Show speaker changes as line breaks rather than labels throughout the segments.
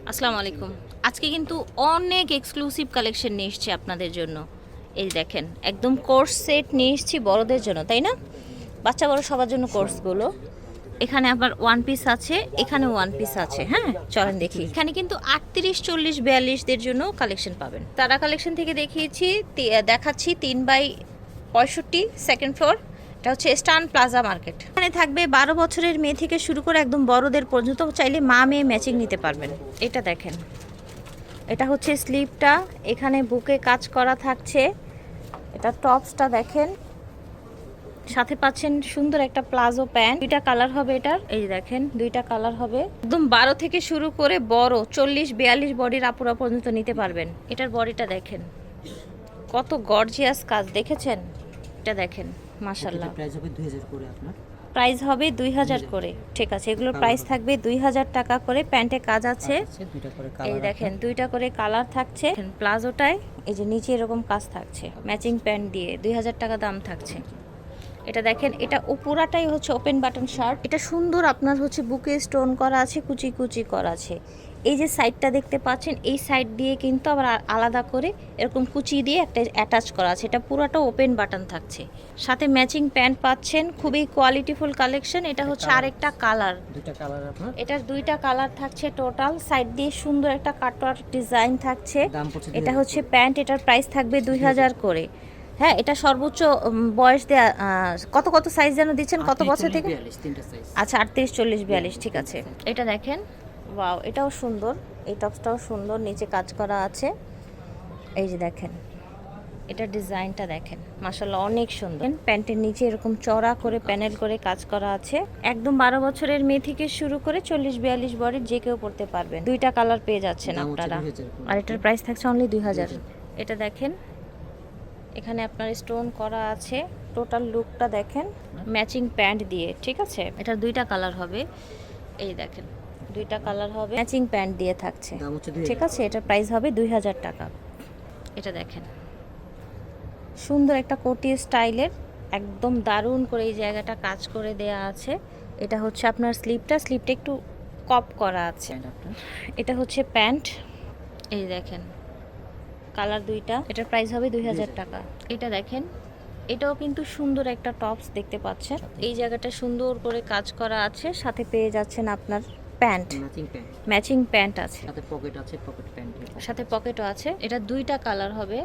আসসালামু আলাইকুম। আজকে কিন্তু অনেক এক্সক্লুসিভ কালেকশন নিয়ে এসেছি আপনাদের জন্য। এই দেখেন একদম কোর্স সেট নিয়ে এসেছি বড়দের জন্য, তাই না? বাচ্চা বড় সবার জন্য কোর্সগুলো। এখানে আবার ওয়ান পিস আছে, এখানে ওয়ান পিস আছে। হ্যাঁ, চলেন দেখি। এখানে কিন্তু 38, 40, 42দের জন্য কালেকশন পাবেন। তারা কালেকশন থেকে দেখাচ্ছি 3/65 সেকেন্ড ফ্লোর। এটা হচ্ছে স্টান প্লাজা মার্কেট। এখানে থাকবে 12 বছরের মেয়ে থেকে শুরু করে একদম বড়দের পর্যন্ত, চাইলে মা মেয়ে ম্যাচিং নিতে পারবেন। এটা দেখেন, এটা হচ্ছে স্লিভটা, এখানে বুকে কাজ করা থাকছে। এটা টপসটা দেখেন, সাথে পাচ্ছেন সুন্দর একটা প্লাজো প্যান্ট। দুইটা কালার হবে এটার, এই দেখেন দুইটা কালার হবে। একদম 12 থেকে শুরু করে বড় 40, 42 বডির আপুরা পর্যন্ত নিতে পারবেন। এটার বডিটা দেখেন কত গর্জিয়াস কাজ, দেখেছেন? এটা দেখেন মাশাআল্লাহ।
প্রাইস হবে 2000 করে আপনার।
প্রাইস হবে 2000 করে। ঠিক আছে, এগুলোর প্রাইস থাকবে 2000 টাকা করে। প্যান্টে কাজ আছে,
দুইটা করে
এই
কালার
দেখেন দুইটা করে কালার থাকছে। প্লাজোটায় এই যে নিচে এরকম কাজ থাকছে, ম্যাচিং প্যান্ট দিয়ে 2000 টাকা দাম থাকছে। এটা দেখেন, এটা পুরাটাই হচ্ছে ওপেন বাটন শার্ট। এটা সুন্দর আপনার হচ্ছে বুকে স্টোন করা আছে, কুচি কুচি করা আছে। এই যে সাইডটা দেখতে পাচ্ছেন, এই সাইড দিয়ে কিন্তু আবার আলাদা করে এরকম কুচি দিয়ে একটা অ্যাটাচ করা আছে। এটা পুরাটা ওপেন বাটন থাকছে, সাথে ম্যাচিং প্যান্ট পাচ্ছেন। খুবই কোয়ালিটিফুল কালেকশন। এটা হচ্ছে আরেকটা কালার,
দুইটা কালার আপনার।
এটার দুইটা কালার থাকছে টোটাল। সাইড দিয়ে সুন্দর একটা কাটওয়ার্ক ডিজাইন থাকছে। এটা হচ্ছে প্যান্ট, এটার প্রাইস থাকবে 2000 করে। হ্যাঁ, এটা সর্বোচ্চ বয়স দেয়া কত কত সাইজ যেন দিচ্ছেন, কত বছর থেকে? আচ্ছা, 38, 40, 42, ঠিক আছে। এটা দেখেন, ওয়াও, এটাও সুন্দর। এই টপসটাও সুন্দর, নিচে কাজ করা আছে। এই যে দেখেন, এটা ডিজাইনটা দেখেন, মাশাআল্লাহ অনেক সুন্দর। প্যান্টের নিচে এরকম চড়া করে প্যানেল করে কাজ করা আছে। একদম 12 বছরের মেয়ে থেকে শুরু করে 40, 42 বডির যে কেউ পড়তে পারবেন। দুইটা কালার পেয়ে যাচ্ছেন আপনারা। আর এটার প্রাইস থাকছে অনলি 2000। এটা দেখেন, এখানে আপনার স্টোন করা আছে। টোটাল লুকটা দেখেন ম্যাচিং প্যান্ট দিয়ে, ঠিক আছে। এটার দুইটা কালার হবে, এই দেখেন দুইটা কালার হবে, ম্যাচিং প্যান্ট দিয়ে থাকছে, ঠিক আছে। এটার প্রাইস হবে 2000 টাকা। এটা দেখেন সুন্দর একটা কোটি স্টাইলের, একদম দারুণ করে এই জায়গাটা কাজ করে দেয়া আছে। এটা হচ্ছে আপনার স্লিভটা একটু কপ করা আছে। এটা হচ্ছে প্যান্ট, এই দেখেন কালার দুইটা। এটার প্রাইস হবে 2000 টাকা। এটা দেখেন, এটাও কিন্তু সুন্দর একটা টপস দেখতে পাচ্ছেন। এই জায়গাটা সুন্দর করে কাজ করা আছে, সাথে পেয়ে যাচ্ছেন আপনার প্যান্ট, ম্যাচিং প্যান্ট আছে,
সাথে পকেট আছে, পকেট প্যান্ট
সাথে পকেটও আছে। এটা দুইটা কালার হবে,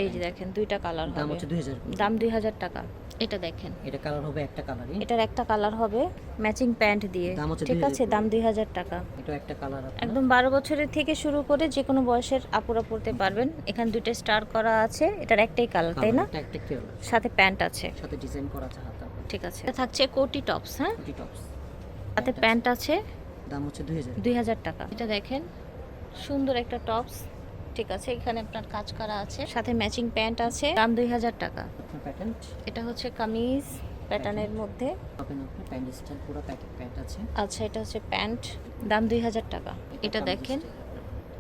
এই যে দেখেন দুইটা কালার হবে।
দাম হচ্ছে 2000।
দাম 2000 টাকা। এটা দেখেন,
এটা কালার হবে একটা কালারই।
এটার একটা কালার হবে ম্যাচিং প্যান্ট দিয়ে, ঠিক আছে। দাম 2000 টাকা।
এটা একটা কালার আপনার।
একদম 12 বছরের থেকে শুরু করে যে কোনো বয়সের আপুরা পড়তে পারবেন। এখানে দুইটা স্টার করা আছে, এটার একটাই কালার, তাই না?
এটা একটা কালার,
সাথে প্যান্ট আছে,
সাথে ডিজাইন করা আছে হাতা।
ঠিক আছে। এটা থাকছে কোটি টপস, হ্যাঁ,
কোটি টপস,
সাথে প্যান্ট আছে।
দাম হচ্ছে 2000।
2000 টাকা। এটা দেখেন সুন্দর একটা টপস, ঠিক আছে। এখানে আপনার কাজ করা আছে, সাথে ম্যাচিং প্যান্ট আছে। দাম 2000 টাকা।
প্যাটার্ন,
এটা হচ্ছে কামিজ প্যাটার্নের মধ্যে।
আপনার প্যান্ট স্টাইল পুরো প্যাকেট প্যান্ট আছে।
আচ্ছা, এটা হচ্ছে প্যান্ট, দাম 2000 টাকা। এটা দেখেন,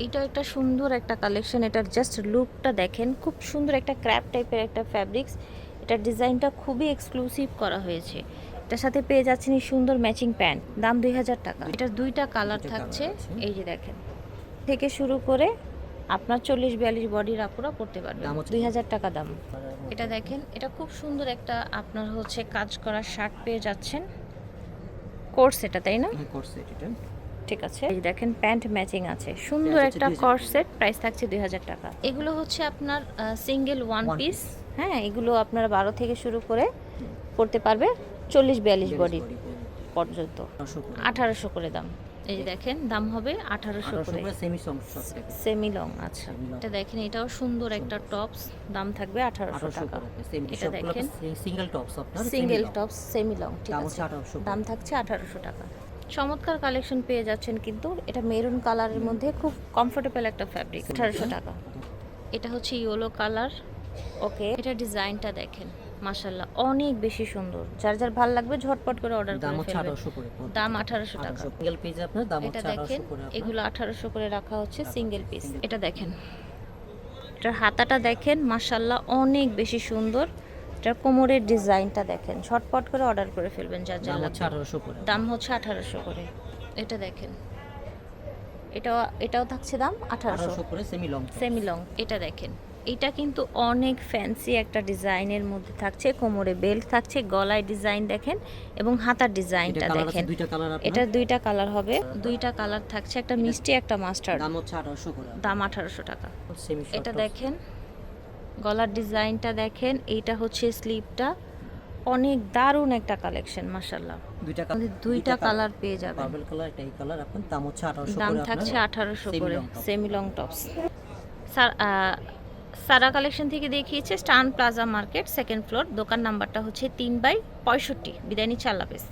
এটা একটা সুন্দর একটা কালেকশন। এটার জাস্ট লুকটা দেখেন, খুব সুন্দর একটা ক্র্যাপ টাইপের একটা ফ্যাব্রিক্স। এটার ডিজাইনটা খুবই এক্সক্লুসিভ করা হয়েছে। এটার সাথে পেয়ে যাচ্ছেন এই সুন্দর ম্যাচিং প্যান্ট, দাম 2000 টাকা। এটার দুইটা কালার থাকছে, এই যে দেখেন, থেকে শুরু করে আপনার 40, 42 বডির আপুরা পড়তে পারবে। 2000 টাকা দাম। এটা দেখেন, এটা খুব সুন্দর একটা আপনার হচ্ছে কাজ করা শার্ট পেয়ে যাচ্ছেন। কোর্স এটা, তাই না?
কোর্সেট এটা,
ঠিক আছে। এই দেখেন প্যান্ট ম্যাচিং আছে, সুন্দর একটা কর্সেট। প্রাইস থাকছে 2000 টাকা। এগুলো হচ্ছে আপনার সিঙ্গেল ওয়ান পিস। হ্যাঁ, এগুলো আপনার 12 থেকে শুরু করে পড়তে পারবে 40, 42 বডি পর্যন্ত। 1800 করে দাম। এই যে দেখেন, দাম হবে 1800 করে, সেমি লং। আচ্ছা, এটা দেখেন, এটাও সুন্দর একটা টপস, দাম থাকবে 1800 টাকা। এটা দেখেন
সিঙ্গেল টপস আপনার,
সিঙ্গেল টপস সেমি লং, ঠিক আছে। দাম থাকছে 1800 টাকা। চমৎকার কালেকশন পেয়ে যাচ্ছেন কিন্তু। এটা মেরুন কালারের মধ্যে খুব কমফোর্টেবল একটা ফ্যাব্রিক, 1800 টাকা। এটা হচ্ছে ইয়েলো কালার, ওকে। এটা ডিজাইনটা দেখেন, মাশাআল্লাহ অনেক বেশি সুন্দর। যার যার ভালো লাগবে ঝটপট করে অর্ডার করে ফেলবেন। দাম 1800 টাকা।
সিঙ্গেল পিস আপনার দাম
এটা
হচ্ছে
দেখেন,
1800 করে।
এগুলো 1800 করে রাখা হচ্ছে সিঙ্গেল পিস। এটা দেখেন, এটার হাতাটা দেখেন, মাশাআল্লাহ অনেক বেশি সুন্দর। এটার কোমরের ডিজাইনটা দেখেন, ঝটপট করে অর্ডার করে ফেলবেন যার যার লাগবে। দাম হচ্ছে 1800 করে। এটা দেখেন, এটাও থাকছে দাম 1800
1800 করে সেমি লং।
Semi long. এটা দেখেন, এটা কিন্তু অনেক ফ্যান্সি একটা ডিজাইনের মধ্যে থাকছে, কোমরে বেল্ট থাকছে, গলায় ডিজাইন দেখেন এবং হাতার ডিজাইনটা দেখেন।
দুইটা কালার আপনার।
এটা দুইটা কালার হবে, দুইটা কালার থাকছে, একটা মিষ্টি একটা মাস্টার্ড।
দাম হচ্ছে 1800 করে।
দাম 1800 টাকা।
সেমি শর্ট
এটা দেখেন, গলার ডিজাইনটা দেখেন, এইটা হচ্ছে স্লিভটা, অনেক দারুণ একটা কালেকশন মাশাআল্লাহ। দুইটা কালার পেয়ে যাবেন।
পার্পল কালার, একটা এই কালার। আপনার দাম হচ্ছে 1800
দাম
করে।
থাকছে 1800
Semi
করে
long top।
Semi long tops. সারা কালেকশন থেকে দেখিয়েছে স্টান প্লাজা মার্কেট, সেকেন্ড ফ্লোর, দোকান নাম্বারটা হচ্ছে 3/65। বিদায় নিচ্ছি, আল্লাহ হাফেজ।